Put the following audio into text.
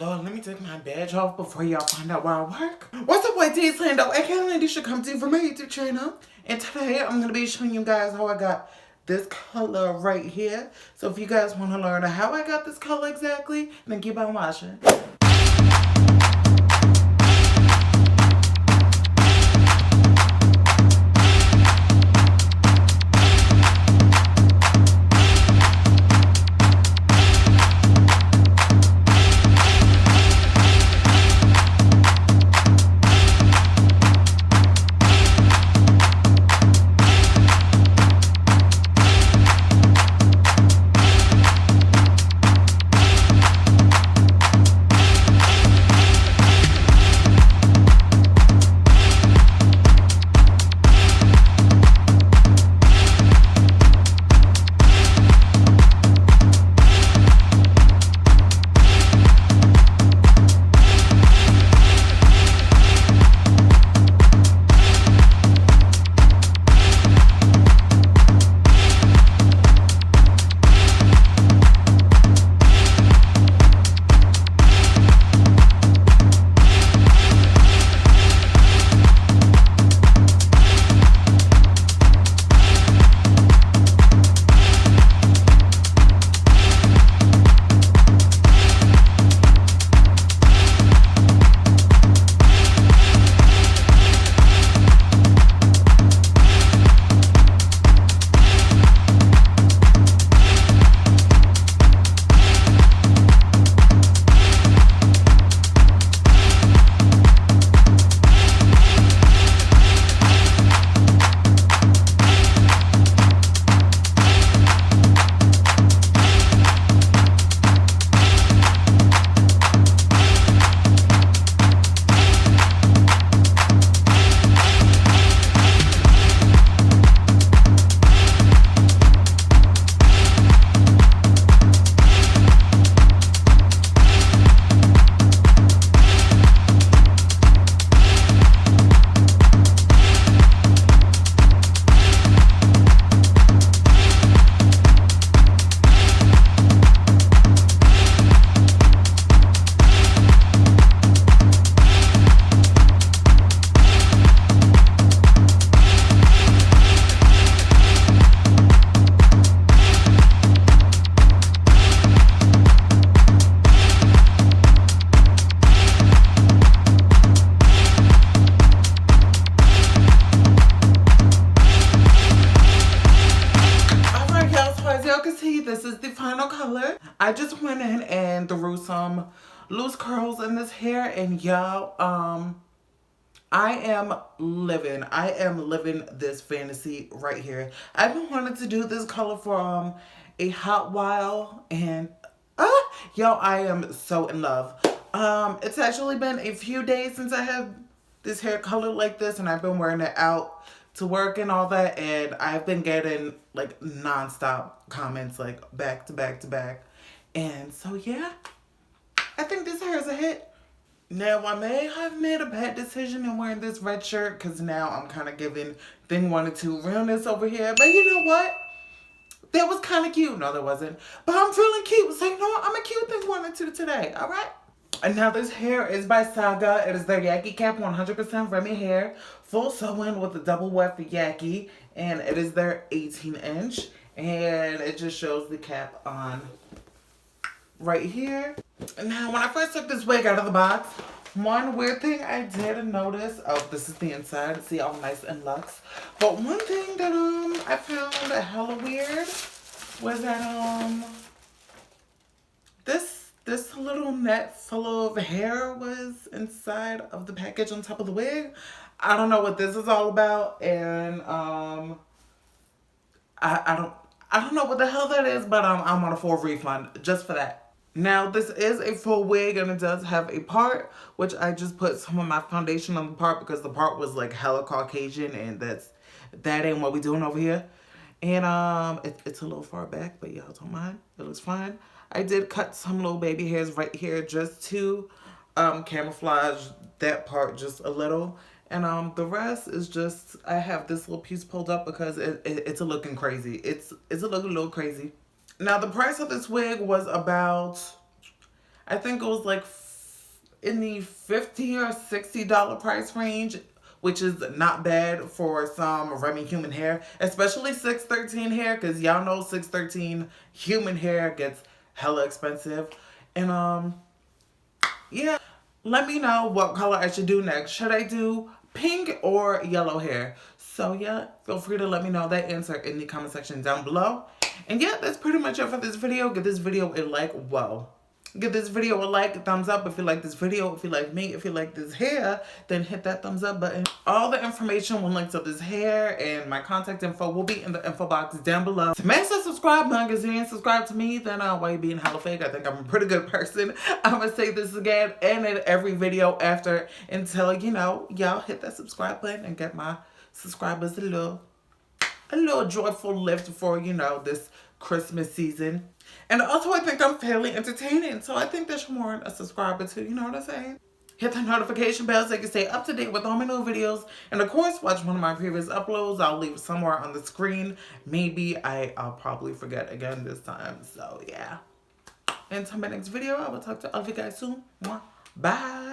Lord, let me take my badge off before y'all find out where I work. What's up, white tees, Lando? aka Lady should come to from my YouTube channel. And today I'm going to be showing you guys how I got this color right here. So if you guys want to learn how I got this color exactly, then keep on watching. This is the final color. I just went in and threw some loose curls in this hair, and y'all, I am living this fantasy right here. I've been wanting to do this color for a hot while, and y'all, I am so in love. It's actually been a few days since I have this hair color like this, and I've been wearing it out to work and all that, and I've been getting like non-stop comments, like back to back to back. And so yeah, I think this hair is a hit. Now, I may have made a bad decision in wearing this red shirt, because now I'm kind of giving thing 1 or 2 realness over here. But you know what? That was kind of cute. No, that wasn't. But I'm feeling cute. So, you know what? I'm a cute thing 1 or 2 today. All right? And now this hair is by Saga. It is their Yaki Cap 100% Remy hair. Full sewing with a double weft Yaki. And it is their 18-inch. And it just shows the cap on right here. Now, when I first took this wig out of the box, one weird thing I did notice, oh, this is the inside, see, all nice and luxe. But one thing that I found hella weird was that this little net full of hair was inside of the package on top of the wig. I don't know what this is all about, and I don't know what the hell that is, but I'm on a full refund just for that. Now, this is a full wig, and it does have a part, which I just put some of my foundation on the part because the part was like hella Caucasian, and that ain't what we doing over here. And it's a little far back, but y'all don't mind. It looks fine. I did cut some little baby hairs right here just to camouflage that part just a little. And the rest is just, I have this little piece pulled up because it's a looking crazy. It's a looking a little crazy. Now, the price of this wig was about, I think it was like in the $50 or $60 price range, which is not bad for some Remy human hair, especially 613 hair, because y'all know 613 human hair gets hella expensive. And yeah, let me know what color I should do next. Should I do pink or yellow hair? So yeah, feel free to let me know that answer in the comment section down below. And yeah, that's pretty much it for this video. Give this video a like. Whoa. Give this video a like, a thumbs up if you like this video. If you like me, if you like this hair, then hit that thumbs up button. All the information with links of this hair and my contact info will be in the info box down below. Smash that subscribe button, because if you ain't subscribed to me, then why you being hella fake? I think I'm a pretty good person. I'm gonna say this again and in every video after until, you know, y'all hit that subscribe button and get my subscribers a little joyful lift for, you know, this Christmas season. And also, I think I'm fairly entertaining, so I think they should warrant a subscriber too, you know what I'm saying? Hit the notification bell so you can stay up to date with all my new videos. And of course, watch one of my previous uploads. I'll leave somewhere on the screen. Maybe I'll probably forget again this time. So yeah. Until my next video, I will talk to all of you guys soon. Bye.